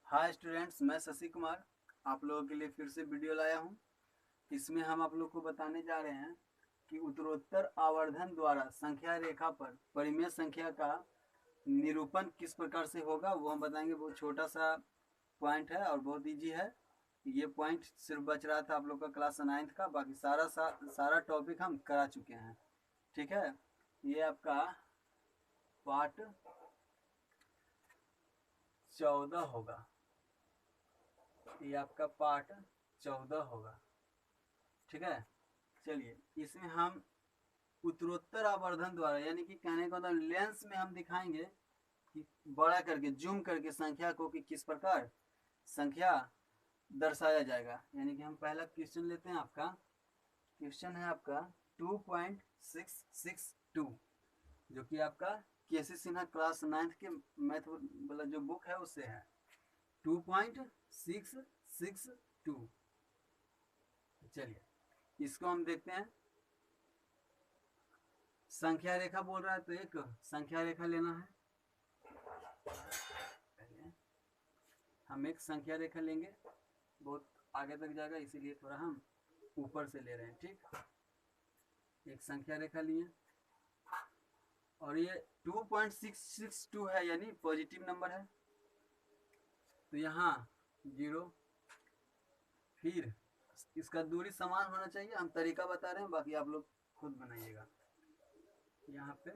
Hi students, मैं शशि कुमार आप लोगों के लिए फिर से वीडियो लाया हूं। इसमें हम आप लोग को बताने जा रहे हैं कि उत्तरोत्तर आवर्धन द्वारा संख्या रेखा पर परिमेय संख्या का निरूपण किस प्रकार से होगा, वो हम बताएंगे। बहुत छोटा सा पॉइंट है और बहुत इजी है। ये पॉइंट सिर्फ बच रहा था आप लोग का क्लास 9th का, बाकी सारा टॉपिक हम करा चुके हैं। ठीक है, ये आपका पार्ट 14 होगा। ये आपका पार्ट 14 होगा। ठीक है, चलिए इसमें हम उत्तरोत्तर आवर्धन द्वारा, यानी कि कहने का मतलब लेंस में हम दिखाएंगे कि बड़ा करके जूम करके संख्या को कि किस प्रकार संख्या दर्शाया जाएगा। यानी कि हम पहला क्वेश्चन लेते हैं। आपका क्वेश्चन है आपका 2.662, जो कि आपका केसी सिन्हा क्लास 9th के मैथ वाला जो बुक है उससे है 2.662। चलिए इसको हम देखते हैं। संख्या रेखा बोल रहा है तो एक संख्या रेखा लेना है। हम एक संख्या रेखा लेंगे, बहुत आगे तक जाएगा इसीलिए थोड़ा हम ऊपर से ले रहे हैं। ठीक, एक संख्या रेखा लिए और ये 2.662 है, यानी पॉजिटिव नंबर है। तो यहाँ 0, फिर इसका दूरी समान होना चाहिए। हम तरीका बता रहे हैं, बाकी आप लोग खुद बनाइएगा। यहाँ पे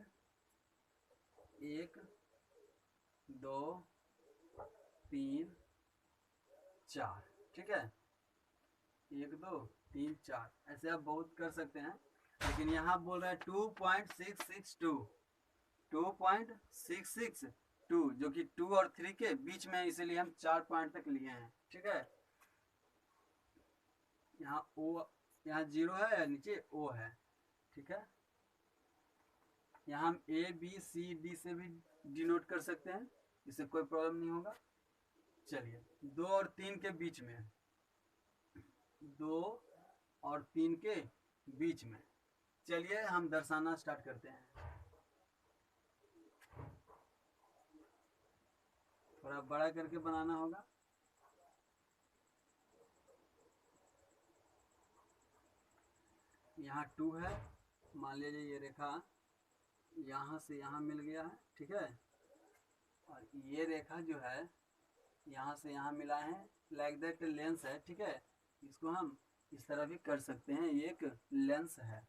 1 2 3 4, ठीक है, 1 2 3 4, ऐसे आप बहुत कर सकते हैं। लेकिन यहाँ बोल रहा है 2.662, 2.662 जो कि 2 और 3 के बीच में है, इसीलिए हम 4 पॉइंट तक लिए हैं। ठीक है, यहाँ ओ, यहाँ 0 है, नीचे ओ है। ठीक है, यहाँ हम ए बी सी डी से भी डिनोट कर सकते हैं, इससे कोई प्रॉब्लम नहीं होगा। चलिए 2 और 3 के बीच में, 2 और 3 के बीच में। चलिए हम दर्शाना स्टार्ट करते हैं। थोड़ा बड़ा करके बनाना होगा। यहाँ 2 है, मान लीजिए ये रेखा यहाँ से यहाँ मिल गया है। ठीक है, और ये रेखा जो है यहाँ से यहाँ मिला है, लाइक दैट लेंस है। ठीक है, इसको हम इस तरह भी कर सकते हैं, ये एक लेंस है।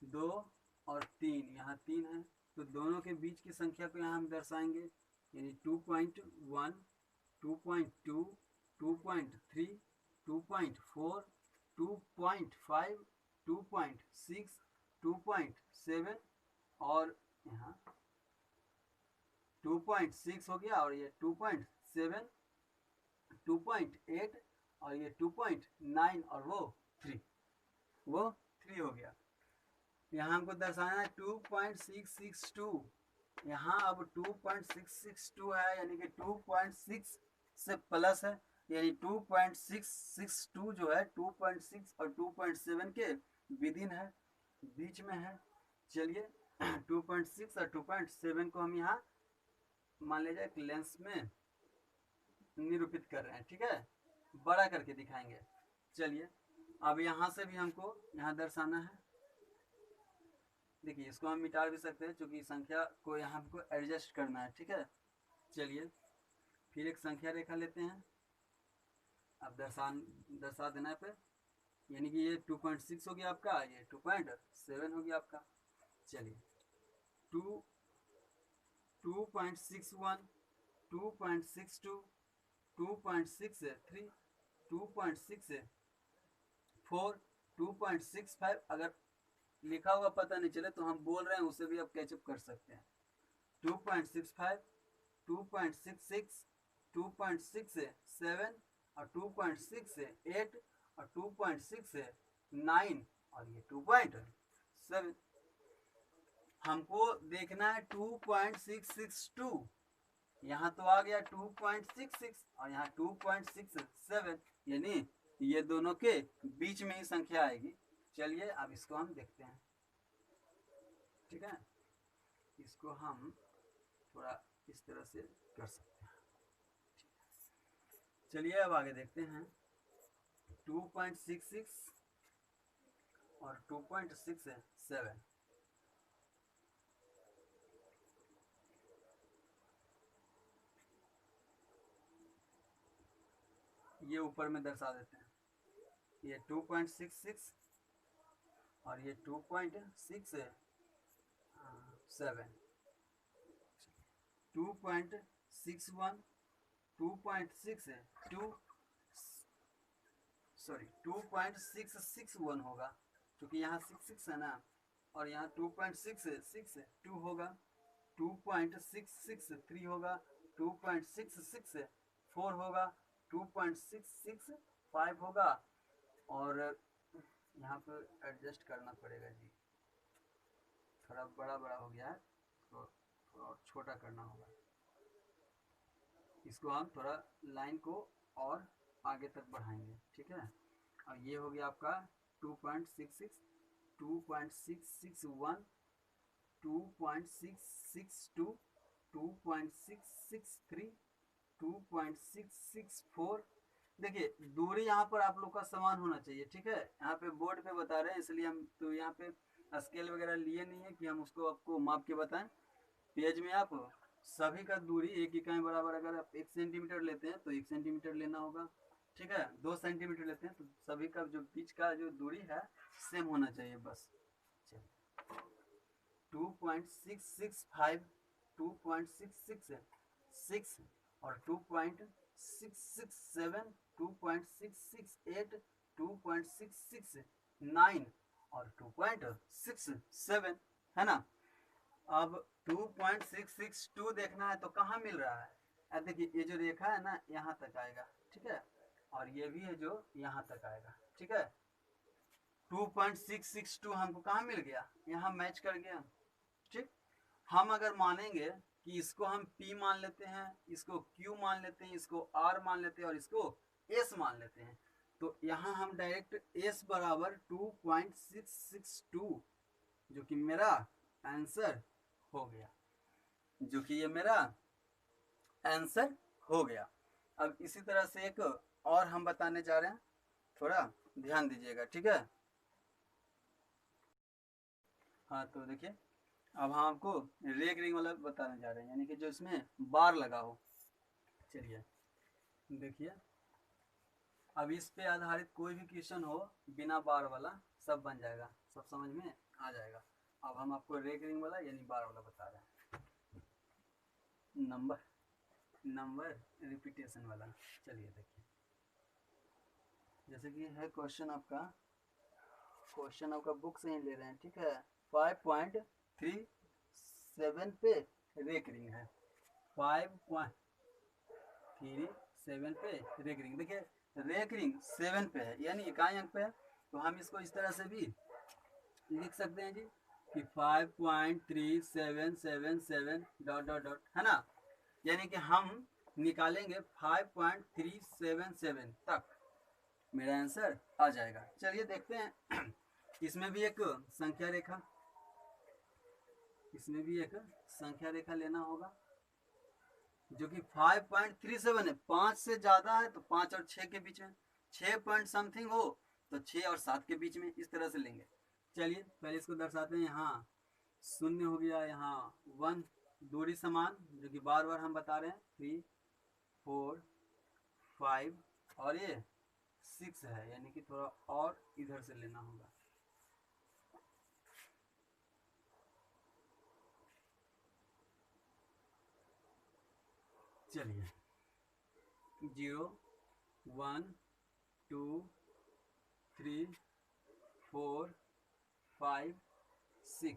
2 और 3, यहाँ 3 है, तो दोनों के बीच की संख्या को यहाँ हम दर्शाएंगे, यानी 2.1 2.2 2.3 2.4 2.5 2.6 2.7 और यहाँ 2.6 हो गया, और ये 2.7 2.8 और ये 2.9 और वो 3 हो गया। यहाँ हमको दर्शाना है 2.662। यहाँ अब 2.662 है, यानी कि 2.6 से प्लस है, यानी 2.662 जो है 2.6 और 2.7 के विदिन है, बीच में है। चलिए 2.6 और 2.7 को हम यहाँ मान लीजिए एक लेंस में निरूपित कर रहे हैं। ठीक है, बड़ा करके दिखाएंगे। चलिए अब यहाँ से भी हमको यहाँ दर्शाना है। देखिए इसको हम मिटा भी सकते हैं, क्योंकि संख्या को यहाँ हमको एडजस्ट करना है। ठीक है, चलिए फिर एक संख्या रेखा लेते हैं। अब दर्शा देना है पे, यानी कि ये 2.6 हो गया आपका, ये 2.7 हो गया आपका। चलिए 2.61 2.62 2.63 2.64 2.65, अगर लिखा हुआ पता नहीं चले तो हम बोल रहे हैं उसे भी आप कैचअप कर सकते हैं। 2.65 2.66 2.67 और 2.68 और 2.69 और ये 2.7। हमको देखना है 2.662। यहाँ तो आ गया 2.66 और यहाँ 2.67, यानी ये दोनों के बीच में ही संख्या आएगी। चलिए अब इसको हम देखते हैं। ठीक है, इसको हम थोड़ा इस तरह से कर सकते हैं। चलिए अब आगे देखते हैं 2.66 और 2.67। ये ऊपर में दर्शा देते हैं, ये 2.66 और ये 2.67, 2.61, 2.661 होगा, क्योंकि यहाँ 66 है ना, और यहाँ 2.662 होगा, 2.663 होगा, 2.664 होगा, 2.665 होगा, और यहाँ पर एडजस्ट करना पड़ेगा जी, थोड़ा बड़ा बड़ा हो गया है तो थोड़ा और छोटा करना होगा। इसको हम थोड़ा लाइन को और आगे तक बढ़ाएंगे, ठीक है। और ये हो गया आपका 2.66, 2.661, 2.662, 2.663, 2.664। देखिए दूरी यहाँ पर आप लोग का समान होना चाहिए, ठीक है। यहाँ पे बोर्ड पे बता रहे हैं इसलिए हम तो यहाँ पे स्केल वगैरह लिए नहीं है कि हम उसको आपको माप के बताएं। पेज में आप सभी का दूरी एक इकाई बराबर, अगर आप 1 सेंटीमीटर लेते हैं तो 1 सेंटीमीटर लेना होगा, ठीक है। 2 सेंटीमीटर लेते हैं तो सभी का जो बीच का जो दूरी है सेम होना चाहिए बस। 2.665, 2.666 और 2.667, 2.668, 2.669 और 2.67 है ना। अब 2.662 देखना है तो कहाँ मिल रहा है, देखिए ये जो रेखा है ना यहाँ तक आएगा, ठीक है, और ये भी है जो यहाँ तक आएगा, ठीक है। 2.662 हमको कहाँ मिल गया, यहाँ मैच कर गया, ठीक। हम अगर मानेंगे कि इसको हम P मान लेते हैं, इसको Q मान लेते हैं, इसको R मान लेते हैं और इसको S मान लेते हैं, तो यहाँ हम डायरेक्ट S बराबर 2.662 जो कि मेरा आंसर हो गया, जो कि ये मेरा आंसर हो गया। अब इसी तरह से एक और हम बताने जा रहे हैं, थोड़ा ध्यान दीजिएगा, ठीक है। हाँ तो देखिए अब हम आपको रेग रिंग वाला बताने जा रहे हैं, यानी कि जो इसमें बार लगा हो। चलिए देखिए अब इस पे आधारित कोई भी क्वेश्चन हो बिना बार वाला सब बन जाएगा, सब समझ में आ जाएगा। अब हम आपको रेग रिंग वाला यानी बार वाला बता रहे हैं, नंबर रिपीटेशन वाला। चलिए देखिए जैसे कि है क्वेश्चन आपका बुक से ही ले रहे हैं, ठीक है। 5.37 पे रेक रिंग है, 5.37 पे रेक रिंग। देखिए रेक रिंग 7 पे है यानी इकाई अंक पे है, तो हम इसको इस तरह से भी लिख सकते हैं जी कि 5.3777 डॉट डॉट डॉट, है ना। यानी कि हम निकालेंगे 5.377 तक, मेरा आंसर आ जाएगा। चलिए देखते हैं इसमें भी एक संख्या रेखा लेना होगा जो कि 5.37 है, 5 से ज्यादा है तो 5 और 6 के बीच में, 6 पॉइंट समथिंग हो तो 6 और 7 के बीच में, इस तरह से लेंगे। चलिए पहले इसको दर्शाते हैं, यहाँ 0 हो गया, यहाँ 1, दूरी समान जो कि बार बार हम बता रहे हैं, 3, 4, 5 और ये 6 है, यानी कि थोड़ा और इधर से लेना होगा। चलिए 0, 1, 2, 3, 4, 5, 6,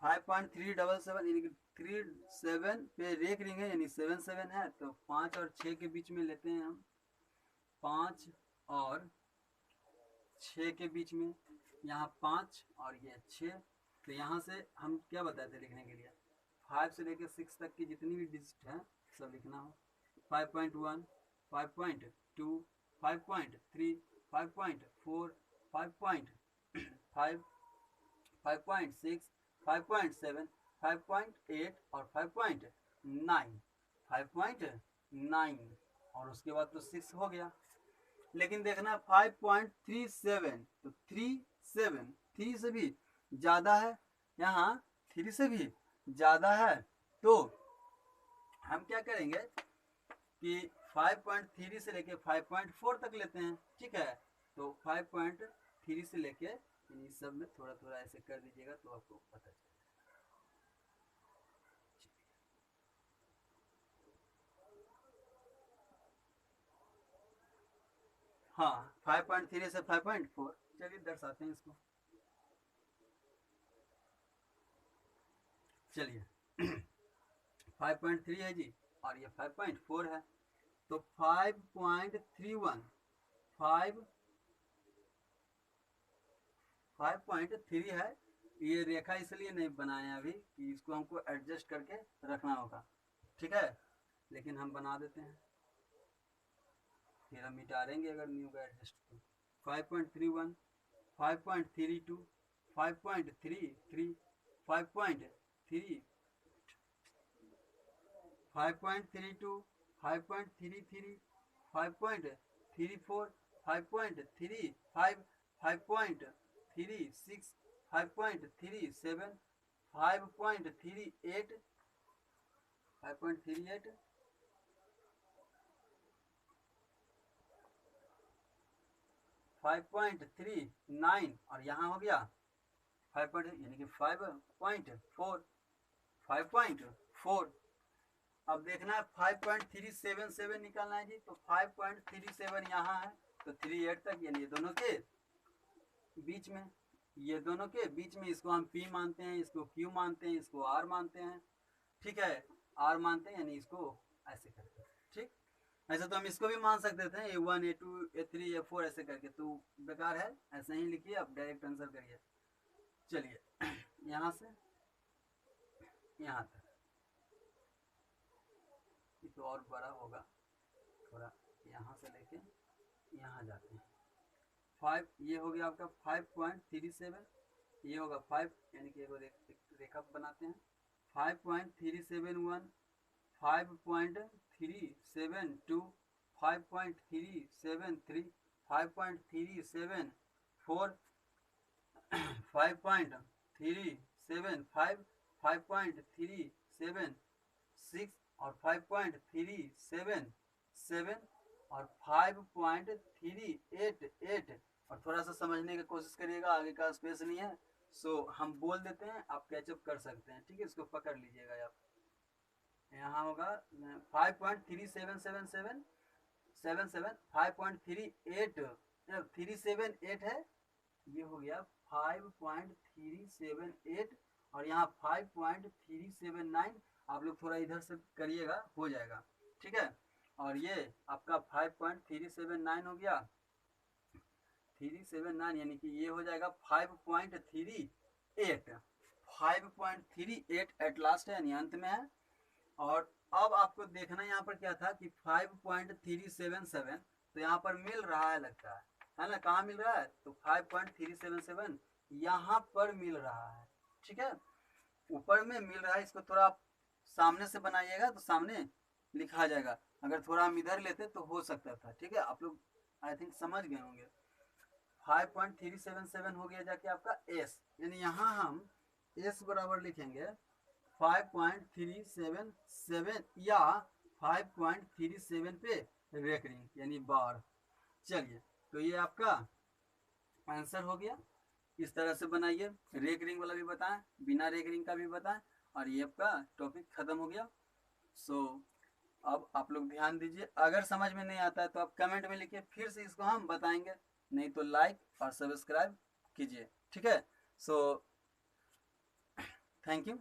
5.377 यानी कि 37 पे रेक रिंग है, यानी 77 है, तो 5 और 6 के बीच में लेते हैं हम, 5 और 6 के बीच में, यहाँ 5 और ये 6, तो यहाँ से हम क्या बताए थे लिखने के लिए, 5 से लेकर 6 तक की जितनी भी डिजिट है सब लिखना हो। 5.1, 5.2, 5.3, 5.4, 5.5, 5.6, 5.7, 5.8 और 5.9, 5.9 और उसके बाद तो 6 हो गया। लेकिन देखना 5.37 तो 3 से भी ज़्यादा है, यहाँ 3 से भी ज़्यादा है, तो हम क्या करेंगे कि 5.3 से लेके 5.4 तक लेते हैं, ठीक है। तो 5.3 से लेके इस सब में थोड़ा थोड़ा ऐसे कर दीजिएगा तो आपको पता चलेगा। हाँ 5.3 से 5.4, चलिए दर्शाते हैं इसको। चलिए 5.3 है जी और ये 5.4 है, तो 5.31 5.3 है। ये रेखा इसलिए नहीं बनाया अभी कि इसको हमको एडजस्ट करके रखना होगा, ठीक है, लेकिन हम बना देते हैं, फिर हम मिटा देंगे अगर नहीं होगा एडजस्ट तो। 5.31 5.32 5.33 5.3 5.32 5.33 5.34 5.35 5.36 5.37 5.38 5.38 5.39 और यहाँ हो गया 5. यानी कि 5.4 5.4। अब देखना है 5.377 निकालना है जी, तो 5.37 यहाँ है तो 38 तक, यानी ये दोनों के बीच में, ये दोनों के बीच में इसको हम P मानते हैं, इसको Q मानते हैं, इसको R मानते हैं, ठीक है, R मानते हैं, यानी इसको ऐसे करते हैं, ठीक। ऐसे तो हम इसको भी मान सकते थे A1 A2 A3 A4 ऐसे करके, तो बेकार है, ऐसे ही लिखिए, आप डायरेक्ट आंसर करिए। चलिए यहाँ से यहाँ तक, ये तो और बड़ा होगा थोड़ा, यहाँ से लेके यहाँ जाते हैं 5, ये हो गया आपका 5.37, ये होगा 5, यानी कि रेखा बनाते हैं 5.371 5.372 5.373 5.374 5.375 5.376 और 5.377 और 5.388। और थोड़ा सा समझने की कोशिश करिएगा, आगे का स्पेस नहीं है, सो हम बोल देते हैं, आप कैचअप कर सकते हैं, ठीक है, इसको पकड़ लीजिएगा आप। यहाँ होगा 5.3777 5.378 है, ये हो गया 5.378 और यहाँ 5.379, आप लोग थोड़ा इधर से करिएगा, हो जाएगा, ठीक है। और ये आपका 5.379 हो गया 379, यानी कि ये हो जाएगा 5.38 एट लास्ट है, यानी अंत में है। और अब आपको देखना यहाँ पर क्या था कि 5.377 तो यहाँ पर मिल रहा है, लगता है ना, कहाँ मिल रहा है, तो 5.377 यहाँ पर मिल रहा है, ठीक है, ऊपर में मिल रहा है। इसको थोड़ा आप सामने से बनाइएगा तो सामने लिखा जाएगा, अगर थोड़ा हम इधर लेते तो हो सकता था, ठीक है, आप लोग आई थिंक समझ गए होंगे। 5.377 हो गया जाके आपका एस, यानी यहाँ हम एस बराबर लिखेंगे 5.377 या 5.37 पे रेकरिंग, यानी बार। चलिए, तो ये आपका आंसर हो गया, इस तरह से बनाइए, रेक रिंग वाला भी बताएं, बिना रेक रिंग का भी बताएं, और ये आपका टॉपिक खत्म हो गया। सो अब आप लोग ध्यान दीजिए, अगर समझ में नहीं आता है तो आप कमेंट में लिखिए, फिर से इसको हम बताएंगे, नहीं तो लाइक और सब्सक्राइब कीजिए, ठीक है। So thank you.